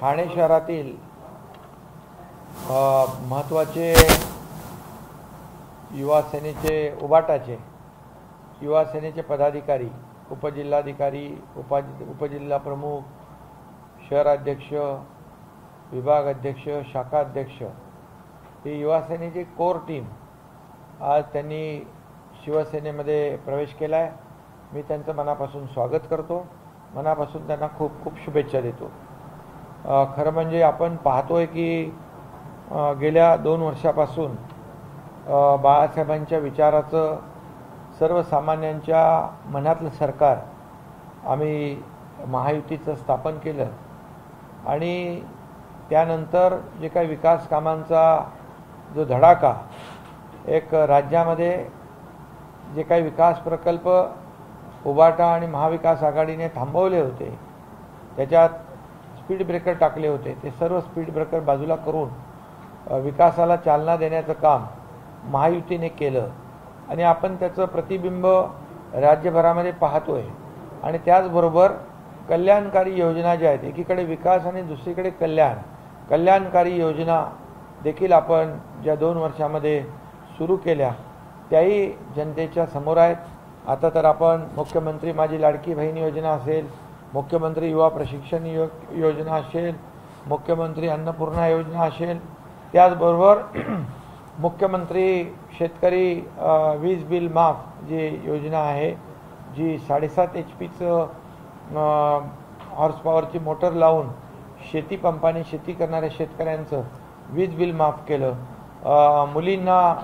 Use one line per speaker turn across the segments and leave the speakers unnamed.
ठाणे शहरातील महत्त्वाचे युवा सेनेचे पदाधिकारी, उपजिल्हाधिकारी, उपजिल्हा प्रमुख, शहराध्यक्ष, विभाग अध्यक्ष, शाखा अध्यक्ष ही युवा सेनेची कोर टीम आज त्यांनी शिवसेनेमध्ये प्रवेश केला आहे। मी त्यांचं मनापासून स्वागत करतो, मनापासून त्यांना खूप खूप शुभेच्छा देतो। खरं म्हणजे आपण पाहतोय की गेल्या 2 वर्षापासून बाळासाहेबांच्या विचाराचं सर्वसामान्यांच्या मनातलं सरकार आम्ही महायुतीचं स्थापन केलं आणि त्यानंतर जे काही विकास कामांचा जो धडाका एक राज्यामध्ये जे काही विकास प्रकल्प उभाटा आणि महाविकास आघाडीने थांबवले होते, त्याच्यात स्पीड ब्रेकर टाकले होते, ते सर्व स्पीड ब्रेकर बाजूला करून विकासाला चालना देण्याचं काम महायुतीने केलं आणि आपण त्याचं प्रतिबिंब राज्यभरामध्ये पाहतोय। आणि त्याचबरोबर कल्याणकारी योजना ज्या आहेत, एकीकडे विकास आणि दुसरीकडे कल्याणकारी योजना देखील आपण ज्या 2 वर्षामध्ये सुरू केल्या त्याही जनतेच्या समोर आहेत। आता तर आपण मुख्यमंत्री माझी लाडकी बहीण योजना असेल, मुख्यमंत्री युवा प्रशिक्षण योजना असेल, मुख्यमंत्री अन्नपूर्णा योजना असेल, त्याचबरोबर मुख्यमंत्री शेतकरी वीज बिल माफ जी योजना आहे, जी 7.5 HP हॉर्स पॉवरची मोटर लावून शेती पंपाने शेती करणाऱ्या शेतकऱ्यांचं वीज बिल माफ केलं, मुलींना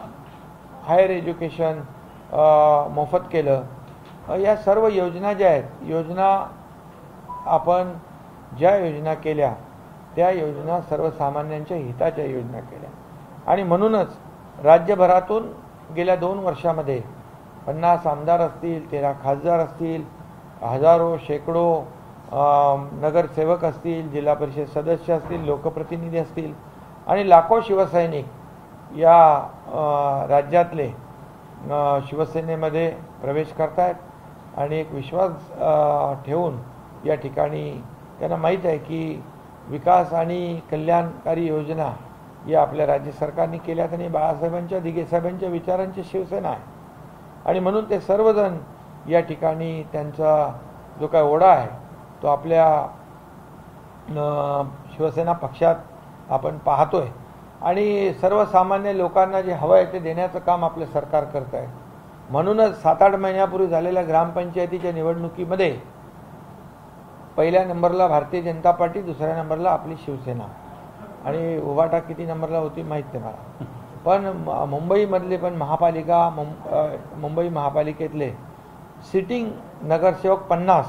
हायर एज्युकेशन मोफत केलं। या सर्व योजना ज्या आहेत, आपण ज्या योजना केल्या त्या योजना सर्वसामान्यांच्या हिताच्या योजना केल्या आणि म्हणूनच राज्यभरातून गेल्या 2 वर्षामध्ये 50 आमदार असतील, 13 खासदार असतील, हजारो शेकडो नगरसेवक असतील, जिल्हा परिषद सदस्य असतील, लोकप्रतिनिधी असतील आणि लाखो शिवसैनिक या राज्यातले शिवसेनेमध्ये प्रवेश करतायत आणि एक विश्वास ठेवून या ठिकाणी त्यांना माहीत आहे की विकास आणि कल्याणकारी योजना या आपल्या राज्य सरकारने केल्यात आणि बाळासाहेबांच्या दिघेसाहेबांच्या विचारांची शिवसेना आहे आणि म्हणून ते सर्वजण या ठिकाणी त्यांचा जो काय ओढा आहे तो आपल्या शिवसेना पक्षात आपण पाहतोय आणि सर्वसामान्य लोकांना जे हवं आहे ते देण्याचं काम आपलं सरकार करत आहे। म्हणूनच 7-8 महिन्यापूर्वी झालेल्या ग्रामपंचायतीच्या निवडणुकीमध्ये पहिल्या नंबरला भारतीय जनता पार्टी, दुसऱ्या नंबरला आपली शिवसेना आणि उभाटा किती नंबरला होती माहीत नाही मला, पण मुंबईमधले पण मुंबई महापालिकेतले सिटिंग नगरसेवक 50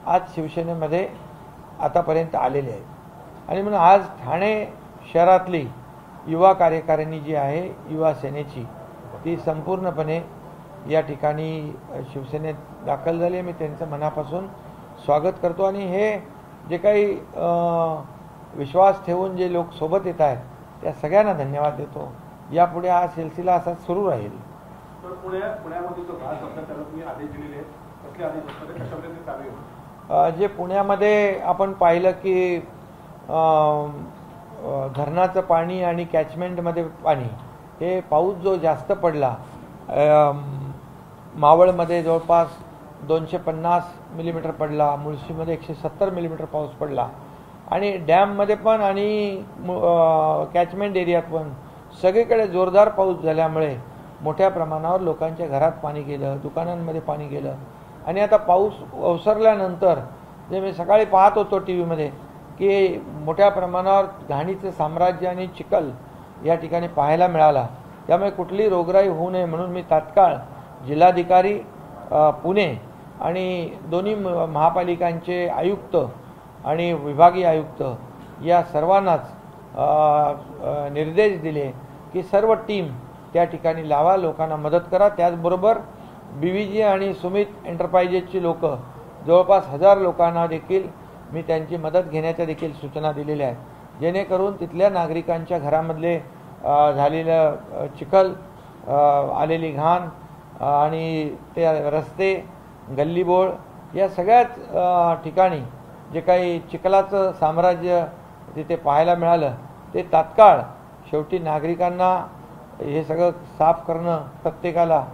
आज शिवसेनेमध्ये आतापर्यंत आलेले आहेत आणि म्हणून आज ठाणे शहरातली युवा कार्यकारिणी जी आहे युवा सेनेची ती संपूर्णपणे या ठिकाणी शिवसेनेत दाखल झाली। मी त्यांचं मनापासून स्वागत करतो आणि हे जे काही विश्वास ठेवून जे लोक सोबत येत आहेत त्या सगळ्यांना धन्यवाद देतो। यापुढे हा सिलसिला असा सुरू राहील। जे पुण्यामध्ये आपण पाहिलं की धरणाचं पाणी आणि कॅचमेंटमध्ये पाणी हे पाऊस जो जास्त पडला, मावळमध्ये जवळपास 250 मिलीमीटर पडला, मुळशीमध्ये 170 मिलीमीटर पाऊस पडला आणि डॅममध्ये पण आणि कॅचमेंट एरियात पण सगळीकडे जोरदार पाऊस झाल्यामुळे मोठ्या प्रमाणावर लोकांच्या घरात पाणी गेलं, दुकानांमध्ये पाणी गेलं आणि आता पाऊस ओसरल्यानंतर जे मी सकाळी पाहत होतो टीव्हीमध्ये की मोठ्या प्रमाणावर घाणीचं साम्राज्य आणि चिखल या ठिकाणी पाहायला मिळाला। त्यामुळे कुठली रोगराई होऊ नये म्हणून मी तात्काळ जिल्हाधिकारी पुणे आणि दोन्ही महापालिकांचे आयुक्त आणि विभागीय आयुक्त या सर्वांनाच निर्देश दिले की सर्व टीम त्या ठिकाणी लावा, लोकांना मदत करा। त्याचबरोबर BVG आणि सुमित एंटरप्राइजेसची लोक जवळपास 1000 लोकांना देखील मी त्यांची मदत घेण्याच्या देखील सूचना दिलेल्या आहेत, जेणेकरून तिथल्या नागरिकांच्या घरामधले झालेलं चिखल, आलेली घाण आणि ते रस्ते, गल्लीबोळ या सगळ्याच ठिकाणी जे काही चिखलाचं साम्राज्य तिथे पाहायला मिळालं ते तात्काळ शेवटी नागरिकांना हे सगळं साफ करणं प्रत्येकाला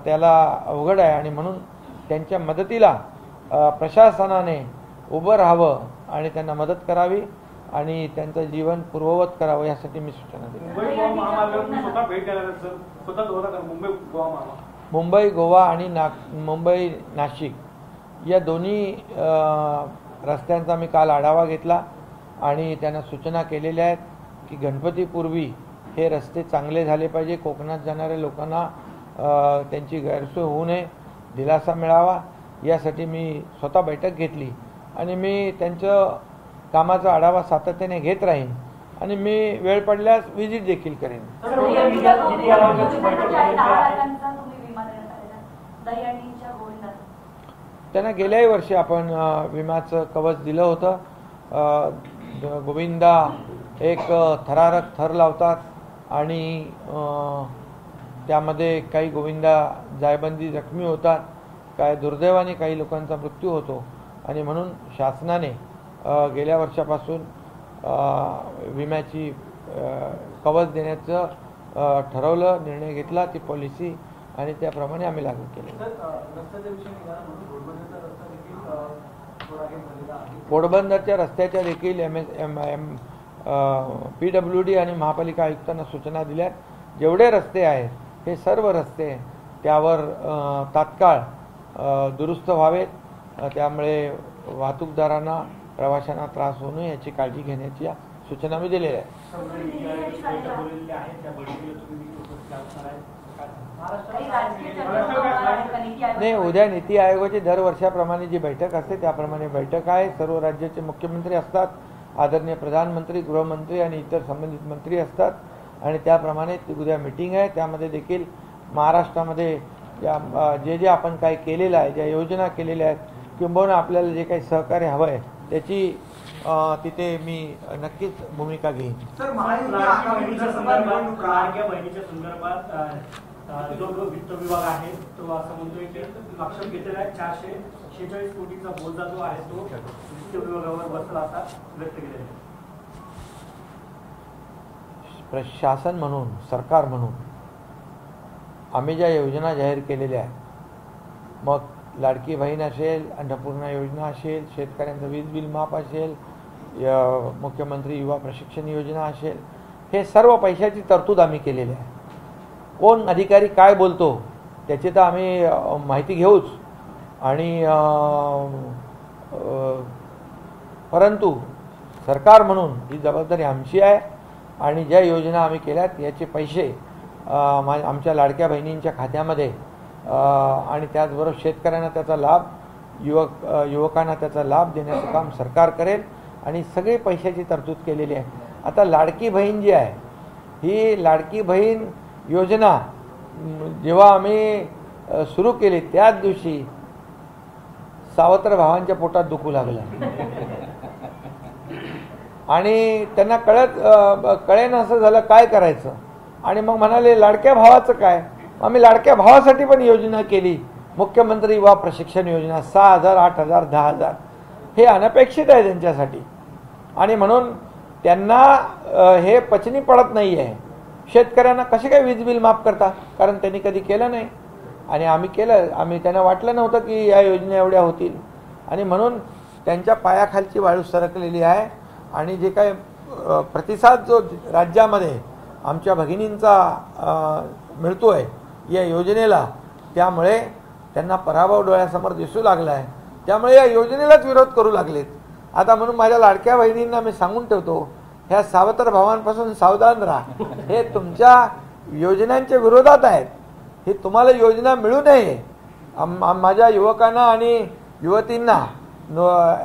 त्याला अवघड आहे आणि म्हणून त्यांच्या मदतीला प्रशासनाने उभं राहावं आणि त्यांना मदत करावी आणि त्यांचं जीवन पूर्ववत करावं यासाठी मी सूचना दिली. मुंबई गोवा आणि मुंबई नाशिक या दोन्ही रस्त्यांचा मी काल आढावा घेतला आणि त्यांना सूचना केलेल्या आहेत की गणपतीपूर्वी हे रस्ते चांगले झाले पाहिजे. कोकणात जाणाऱ्या लोकांना त्यांची गैरसोय होऊ नये, दिलासा मिळावा यासाठी मी स्वतः बैठक घेतली आणि मी त्यांचं कामाचा आढावा सातत्याने घेत राहीन आणि मी वेळ पडल्यास व्हिजिट देखील करेन. त्यांना गेल्याही वर्षी आपण विम्याचं कवच दिलं होतं. गोविंदा एक थरारक थर लावतात आणि त्यामध्ये काही गोविंदा जायबंदी जखमी होतात, काय दुर्दैवाने काही लोकांचा मृत्यू होतो आणि म्हणून शासनाने गेल्या वर्षापासून विम्याची कवच देण्याचं ठरवलं, निर्णय घेतला, ती पॉलिसी आणि त्याप्रमाणे आम्ही लागू केले. पोरबंदरच्या रस्त्याच्या देखील PWD आणि महापालिका आयुक्तांना सूचना दिल्या. जेवढे रस्ते आहेत हे सर्व रस्ते त्यावर तात्काळ दुरुस्त व्हावेत. त्यामुळे वाहतूकदारांना प्रवाशांना त्रास होऊ नये याची काळजी घेण्याची सूचना मी दिलेल्या आहेत. नाही, उद्या नीती आयोगाची दरवर्षाप्रमाणे जी बैठक असते त्याप्रमाणे बैठक आहे. सर्व राज्याचे मुख्यमंत्री असतात, आदरणीय प्रधानमंत्री, गृहमंत्री आणि इतर संबंधित मंत्री असतात आणि त्याप्रमाणे उद्या मीटिंग आहे. त्यामध्ये देखील महाराष्ट्रामध्ये जे आपण काही केलेलं आहे, ज्या योजना केलेल्या आहेत किंबहुना आपल्याला जे काही सहकार्य हवं आहे त्याची तिथे मी नक्कीच भूमिका घेईन.
सर, लाडक्या बहिणीच्या संदर्भात जो वित्त विभाग आहे तो असं म्हणतोय की लक्षात घेतलेला आहे 446 कोटीचा बोजा जो आहे तो वित्त विभागावर बसला असा व्यक्त केलेला आहे.
प्रशासन म्हणून, सरकार म्हणून आम्ही ज्या योजना जाहीर केलेल्या आहेत, मग लाडकी बहीण असेल, अन्नपूर्णा योजना असेल, शेतकऱ्यांचं वीज बिल माफ असेल, मुख्यमंत्री युवा प्रशिक्षण योजना असेल, हे सर्व पैशाची तरतूद आम्ही केलेली आहे. कोण अधिकारी काय बोलतो त्याची तर आम्ही माहिती घेऊच आणि परंतु सरकार म्हणून ही जबाबदारी आमची आहे आणि ज्या योजना आम्ही केल्यात याचे पैसे आमच्या लाडक्या बहिणींच्या खात्यामध्ये आणि त्याचबरोबर शेतकऱ्यांना त्याचा लाभ, युवकांना त्याचा लाभ देण्याचं काम सरकार करेल आणि सगळी पैशाची तरतूद केलेली आहे. आता लाडकी बहीण जी आहे ही लाडकी बहीण योजना जेव्हा आम्ही सुरू केली त्याच दिवशी सावत्र भावांच्या पोटात दुखू लागलं आणि त्यांना कळेन असं झालं काय करायचं आणि मग म्हणाले लाडक्या भावाचं काय. आम्ही लाडक्या भावासाठी पण योजना केली, मुख्यमंत्री युवा प्रशिक्षण योजना 6,000, 8,000, 10,000 हे अनपेक्षित आहे त्यांच्यासाठी आणि म्हणून त्यांना हे पचनी पडत नाही आहे. शेतकऱ्यांना कसे काय वीज बिल माफ करता, कारण त्यांनी कधी केलं नाही आणि आम्ही केलं. त्यांना वाटलं नव्हतं की या योजना एवढ्या होतील आणि म्हणून त्यांच्या पायाखालची वाळू सरकलेली आहे आणि जे काही प्रतिसाद जो राज्यामध्ये आमच्या भगिनींचा मिळतोय या योजनेला, त्यामुळे त्यांना पराभव डोळ्यासमोर दिसू लागला आहे. त्यामुळे या योजनेलाच विरोध करू लागलेत. आता म्हणून माझ्या लाडक्या बहिणींना मी सांगून ठेवतो, ह्या सावत्र भावांपासून सावधान राहा. हे तुमच्या योजनांच्या विरोधात आहेत. हे तुम्हाला योजना मिळू नये. माझ्या युवकांना आणि युवतींना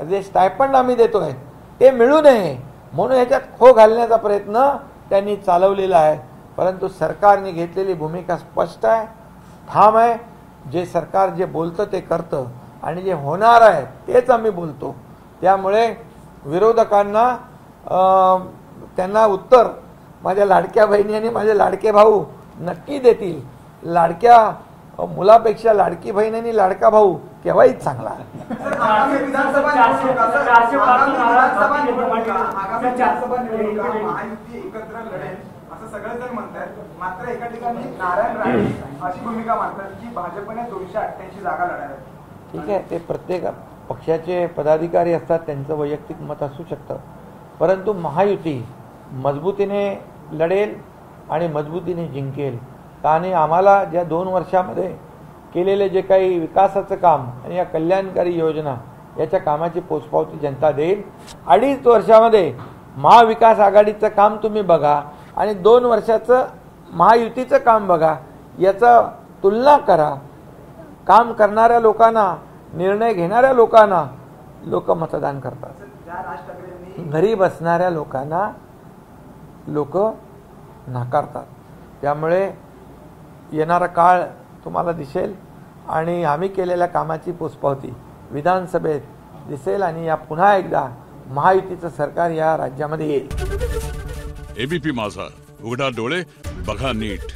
जे स्टायपंड आम्ही देतोय ते मिळू नये म्हणून ह्याच्यात खो घालण्याचा प्रयत्न त्यांनी चालवलेला आहे. परंतु सरकारने घेतलेली भूमिका स्पष्ट आहे, ठाम आहे. जे सरकार जे बोलतं ते करतं आणि जे होणार आहे तेच आम्ही बोलतो. त्यामुळे विरोधकांना त्यांना उत्तर माझ्या लाडक्या बहिणी आणि माझे लाडके भाऊ नक्की देतील. लाडक्या मुलापेक्षा लाडकी बहीण आणि लाडका भाऊ केव्हाही चांगला.
आगामी विधानसभा महायुती एकत्र लढेल असं सगळेजण म्हणतात. मात्र एका ठिकाणी नारायण राणे अशी भूमिका मांडतात की भाजपने 288 जागा लढणार आहेत.
ठीक आहे, ते प्रत्येक पक्षाचे पदाधिकारी असतात, त्यांचं वैयक्तिक मत असू शकतं. परंतु महायुती मजबूतीने लढेल आणि मजबूतीने जिंकेल. आणि आम्हाला ज्या 2 वर्षामध्ये केलेले जे काही विकासाचं काम आणि या कल्याणकारी योजना याच्या कामाची पोचपावती जनता देईल. 2.5 वर्षामध्ये महाविकास आघाडीचं काम तुम्ही बघा आणि 2 वर्षाचं महायुतीचं काम बघा, याचा तुलना करा. काम करणाऱ्या लोकांना, निर्णय घेणाऱ्या लोकांना लोक मतदान करतात. घरी बसणाऱ्या लोकांना लोक नाकारतात. त्यामुळे येणारा काळ तुम्हाला दिसेल आणि आम्ही केलेल्या कामाची पोचपावती विधानसभेत दिसेल आणि या पुन्हा एकदा महायुतीचं सरकार या राज्यामध्ये येईल.
एबीपी माझा, उघडा डोळे बघा नीट.